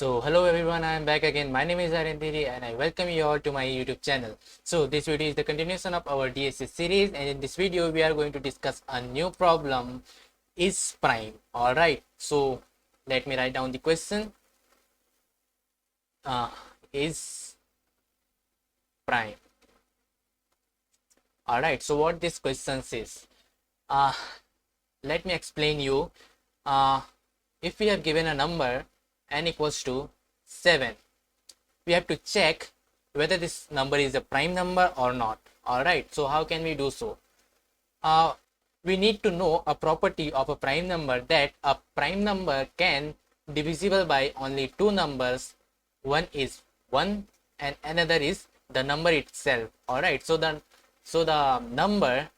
So hello everyone, I am back again. My name is Arindiri and I welcome you all to my YouTube channel. So this video is the continuation of our DSA series, and in this video we are going to discuss a new problem, is prime. Alright, so let me write down the question. Is prime. Alright, so what this question says, let me explain you. If we are given a number n equals to 7, we have to check whether this number is a prime number or not. Alright, so how can we do so? We need to know a property of a prime number, that a prime number can divisible by only two numbers. One is 1 and another is the number itself. Alright, so the number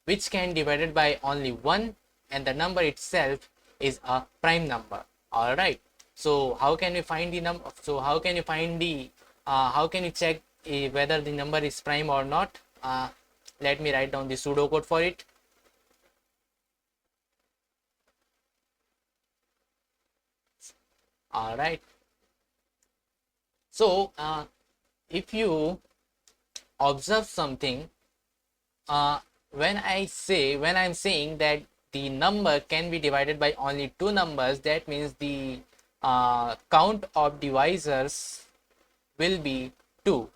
which can divided by only 1 and the number itself is a prime number. Alright, so how can we find the number? So how can you find the how can you check whether the number is prime or not? Let me write down the pseudocode for it. Alright, so if you observe something, when I'm saying that the number can be divided by only two numbers, that means the count of divisors will be 2.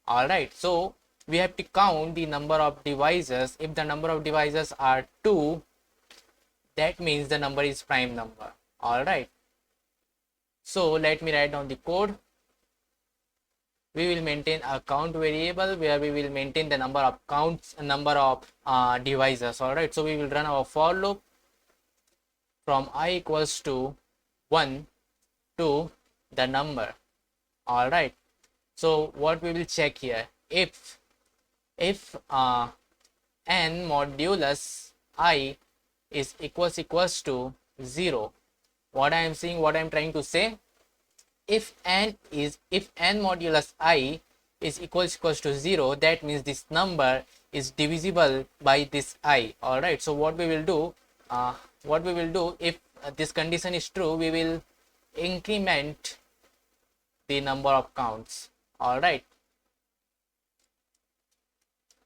Alright, so we have to count the number of divisors. If the number of divisors are 2, that means the number is prime number. Alright, so let me write down the code. We will maintain a count variable where we will maintain the number of counts, number of divisors. Alright, so we will run our for loop from I equals to 1 to the number. Alright, so what we will check here, if n modulus I is equals to 0, what I am trying to say, if n modulus I is equals to 0, that means this number is divisible by this I. Alright, so what we will do, if this condition is true, we will increment the number of counts. Alright,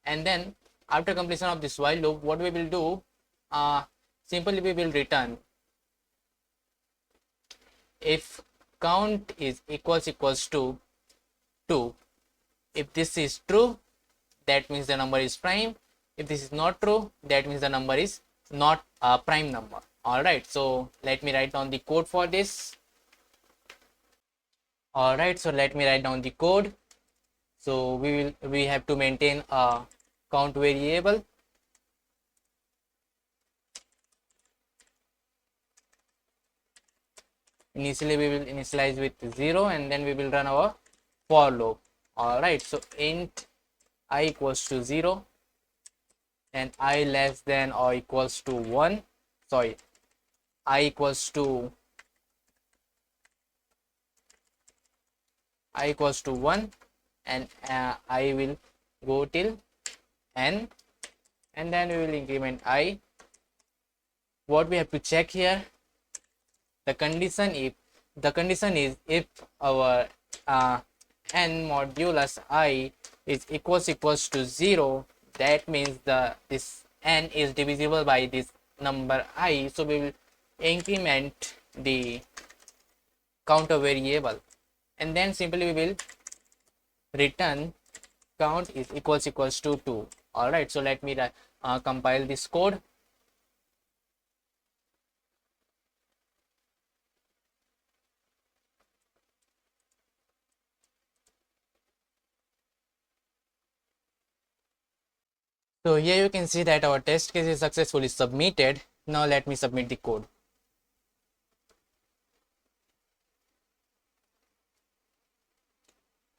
and then after completion of this while loop, what we will do, simply we will return if count is equals to 2. If this is true, that means the number is prime. If this is not true, that means the number is not a prime number. Alright, so let me write down the code for this. Alright, so let me write down the code. So we have to maintain a count variable. Initially we will initialize with 0 and then we will run our for loop. Alright, so int I equals to 0 and I less than or equals to 1, sorry, I equals to 1, and I will go till n, and then we will increment I. What we have to check here, the condition is if our n modulus I is equals to 0, that means this n is divisible by this number I, so we will increment the counter variable, and then simply we will return count is equals to 2. Alright, so let me compile this code. So here you can see that our test case is successfully submitted. Now let me submit the code.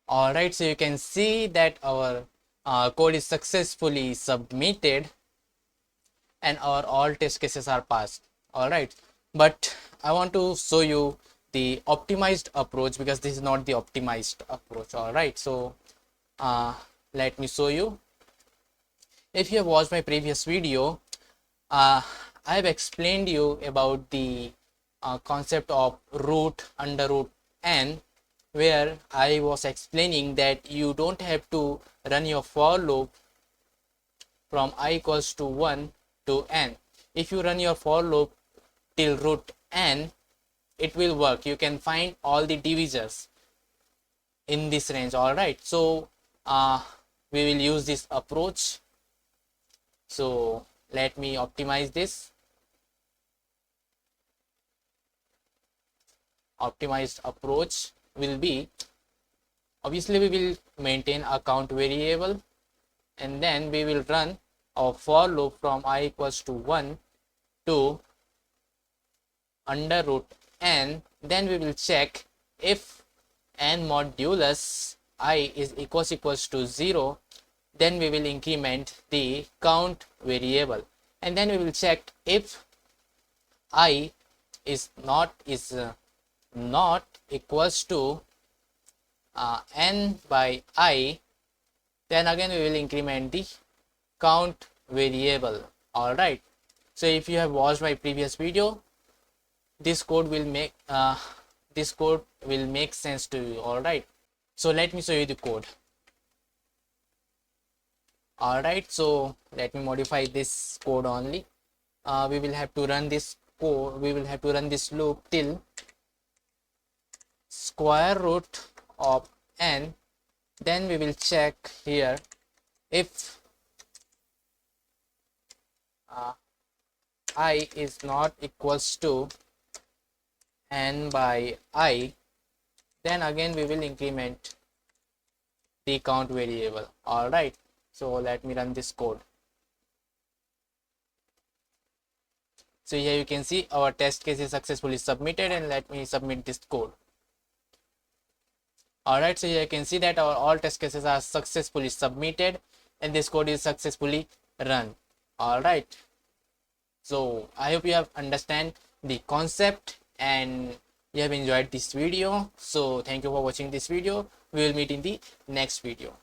Alright, so you can see that our code is successfully submitted and our all test cases are passed. Alright, but I want to show you the optimized approach, because this is not the optimized approach. Alright, so let me show you. If you have watched my previous video, I have explained you about the concept of root, under root, n, where I was explaining that you don't have to run your for loop from I equals to 1 to n. If you run your for loop till root n, it will work. You can find all the divisors in this range. All right, so we will use this approach. So let me optimize this. Optimized approach will be, obviously we will maintain a count variable, and then we will run our for loop from I equals to 1 to under root n. Then we will check if n modulus I is equals to 0, then we will increment the count variable, and then we will check if I is not equals to n by I, then again we will increment the count variable. All right, so if you have watched my previous video, this code will make sense to you. All right, so let me show you the code. All right, so let me modify this code only. We will have to run this code, we will have to run this loop till square root of n. Then we will check here if I is not equals to n by I, then again we will increment the count variable. All right, so let me run this code. So here you can see our test case is successfully submitted, and let me submit this code. All right, so here you can see that our all test cases are successfully submitted and this code is successfully run. All right, so I hope you have understand the concept and you have enjoyed this video. So thank you for watching this video. We will meet in the next video.